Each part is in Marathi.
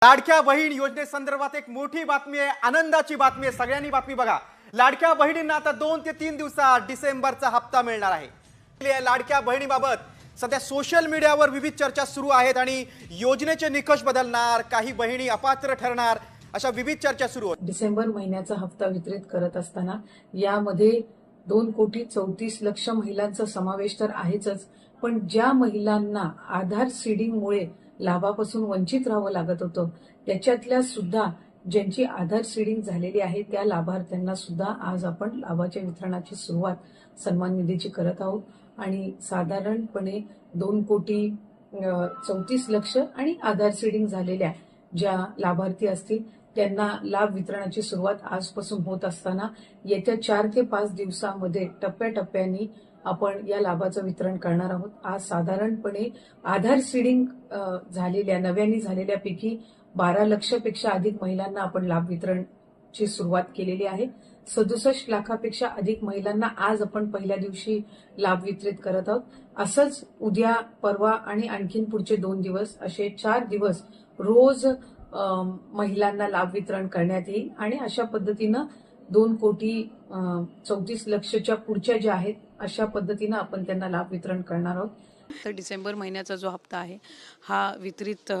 लाडक्या बहीण योजनेसंदर्भात एक मोठी बातमी आहे, आनंदाची बातमी आहे। सगळ्यांनी बातमी बघा। लाडक्या बहिणींना आता 2 ते 3 दिवसात डिसेंबरचा हप्ता मिळणार आहे। लाडक्या बहिणीबाबत सध्या सोशल मीडियावर विविध चर्चा सुरू आहेत आणि योजनेचे निकष बदलणार, काही बहिणी अपात्र ठरणार, अशा विविध चर्चा सुरू आहेत। डिसेंबर महिन्याचा हप्ता वितरित करत असताना यामध्ये 2,34,00,000 महिलांचा समावेश तर आहेच, पण ज्या महिलांना आधार सीडिंगमुळे लाभापासून वंचित राहावं लागत होतं त्याच्यातल्या सुद्धा ज्यांची आधार सीडिंग झालेली आहे त्या लाभार्थ्यांना सुद्धा आज आपण लाभाच्या वितरणाची सुरुवात सन्मान निधीची करत आहोत आणि साधारणपणे 2,34,00,000 आणि आधार सीडिंग झालेल्या ज्या लाभार्थी असतील त्यांना लाभ वितरणाची सुरुवात आजपासून होत असताना येत्या 4 ते 5 दिवसांमध्ये टप्प्याटप्प्याने आपण या लाभाचं वितरण करणार आहोत। आज साधारणपणे आधार सीडिंग झालेल्या नव्याने झालेल्यापैकी 12 लक्षपेक्षा अधिक महिलांना आपण लाभ वितरणची सुरुवात केलेली आहे। 67 लाखापेक्षा अधिक महिलांना आज आपण पहिल्या दिवशी लाभ वितरित करत आहोत। असंच उद्या, परवा आणि आणखीन पुढचे 2 दिवस असे 4 दिवस रोज महिलांना लाभ वितरण करण्यात येईल आणि अशा पद्धतीनं 2,34,00,000च्या पुढच्या ज्या आहेत अशा पद्धतीनं आपण त्यांना लाभ वितरण करणार आहोत। तर डिसेंबर महिन्याचा जो हप्ता आहे हा वितरित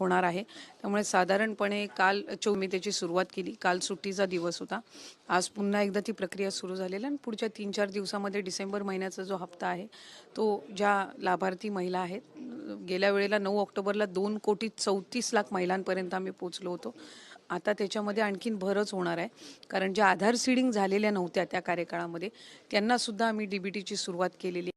होणार आहे। त्यामुळे साधारणपणे काल मी त्याची सुरुवात केली। काल सुट्टीचा दिवस होता। आज पुन्हा एकदा ती प्रक्रिया सुरू झालेली आहे आणि पुढच्या 3-4 दिवसामध्ये डिसेंबर महिन्याचा जो हप्ता आहे तो ज्या लाभार्थी महिला आहेत, गेल्या वेळेला 9 ऑक्टोबरला 2,34,00,000 महिलांपर्यंत आम्ही पोहोचलो होतो। आता त्याच्यामध्ये आणखीन भरच होणार आहे, कारण ज्या आधार सीडिंग झालेल्या नव्हत्या त्या कार्यकाळामध्ये त्यांना सुद्धा आम्ही डीबीटीची सुरुवात केलेली